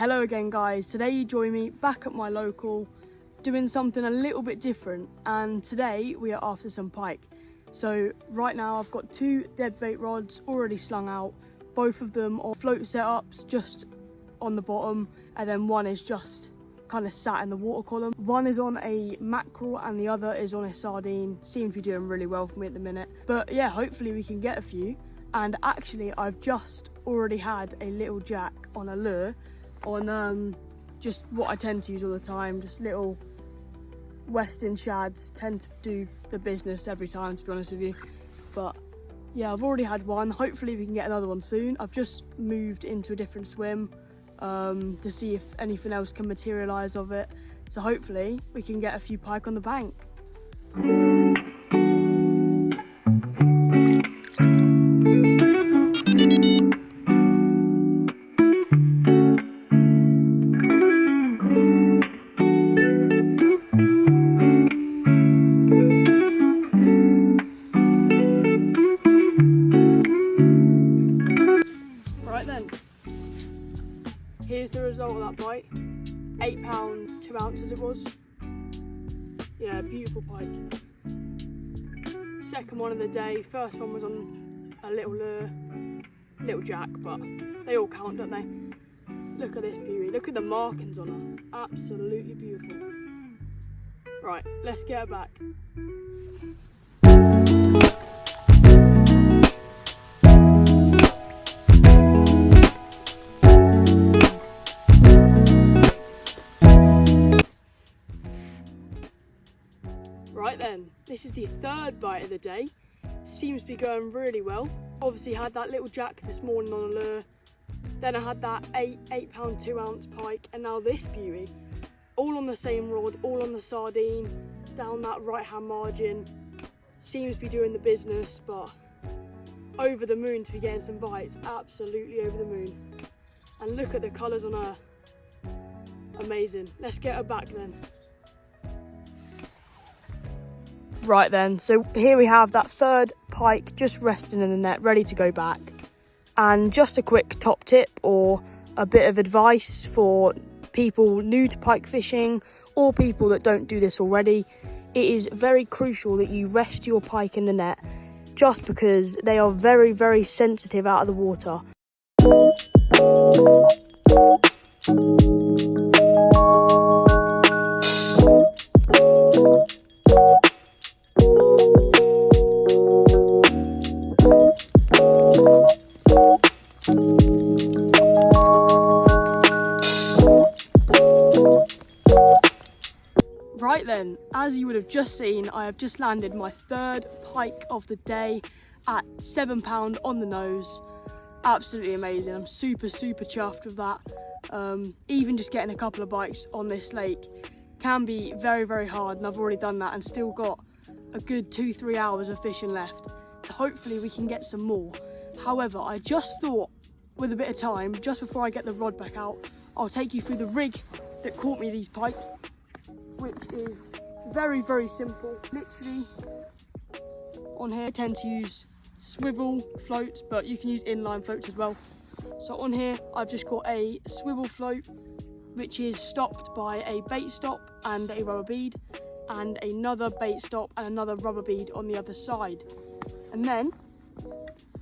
Hello again guys, today you join me back at my local doing something a little bit different, and today we are after some pike. So right now I've got two dead bait rods already slung out, both of them are float setups just on the bottom, and then one is just kind of sat in the water column. One is on a mackerel and the other is on a sardine. Seems to be doing really well for me at the minute, but yeah, hopefully we can get a few. And actually I've just already had a little jack on a lure on just what I tend to use all the time, just little western shads. Tend to do the business every time, to be honest with you. But yeah, I've already had one. Hopefully we can get another one soon. I've just moved into a different swim to see if anything else can materialise of it, so hopefully we can get a few pike on the bank. Right then, here's the result of that bite. £8, 2 ounces it was. Yeah, beautiful pike. Second one of the day. First one was on a little lure, little jack, but they all count, don't they? Look at this beauty. Look at the markings on her. Absolutely beautiful. Right, let's get her back. Right then, this is the third bite of the day. Seems to be going really well. Obviously had that little jack this morning on a lure. Then I had that £8, 2 ounce pike, and now this beauty. All on the same rod, all on the sardine, down that right hand margin. Seems to be doing the business, but over the moon to be getting some bites. Absolutely over the moon. And look at the colours on her. Amazing. Let's get her back then. Right then, so here we have that third pike just resting in the net, ready to go back. And just a quick top tip or a bit of advice for people new to pike fishing or people that don't do this already. It is very crucial that you rest your pike in the net, just because they are very, very sensitive out of the water. Right then, as you would have just seen, I have just landed my third pike of the day at £7 on the nose. Absolutely amazing. I'm super chuffed with that. Even just getting a couple of bites on this lake can be very hard, and I've already done that and still got a good 2-3 hours of fishing left. So hopefully we can get some more. However, I just thought with a bit of time, just before I get the rod back out, I'll take you through the rig that caught me these pike, which is very simple. Literally on here I tend to use swivel floats, but you can use inline floats as well. So on here I've just got a swivel float which is stopped by a bait stop and a rubber bead, and another bait stop and another rubber bead on the other side. And then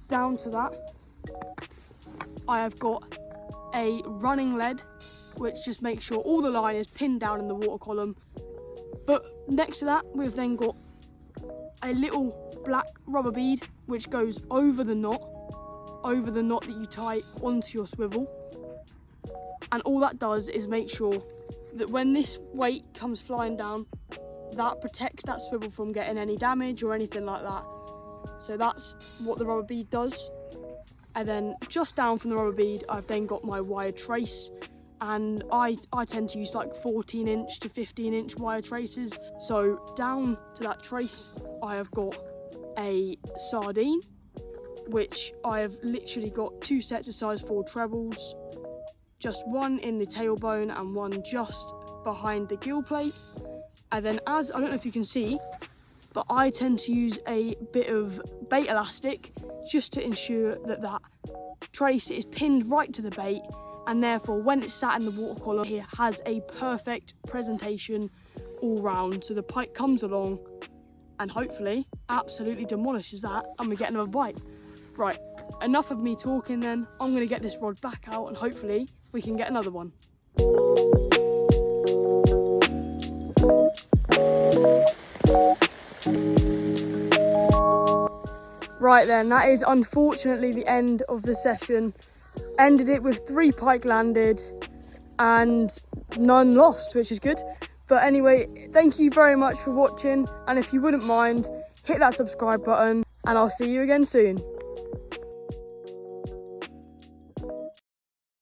down to that I have got a running lead, which just makes sure all the line is pinned down in the water column. But next to that we've then got a little black rubber bead which goes over the knot that you tie onto your swivel, and all that does is make sure that when this weight comes flying down, that protects that swivel from getting any damage or anything like that. So that's what the rubber bead does. And then just down from the rubber bead I've then got my wire trace, and I tend to use like 14-inch to 15-inch wire traces. So down to that trace I have got a sardine, which I have literally got 2 sets of size 4 trebles, just one in the tailbone and one just behind the gill plate. And then, as I don't know if you can see, but I tend to use a bit of bait elastic just to ensure that that trace is pinned right to the bait, and therefore when it's sat in the water column, it has a perfect presentation all round. So the pike comes along and hopefully absolutely demolishes that and we get another bite. Right, enough of me talking then. I'm gonna get this rod back out and hopefully we can get another one. Right then, that is unfortunately the end of the session. Ended it with 3 pike landed and none lost, which is good. But anyway, thank you very much for watching, and if you wouldn't mind, hit that subscribe button and I'll see you again soon.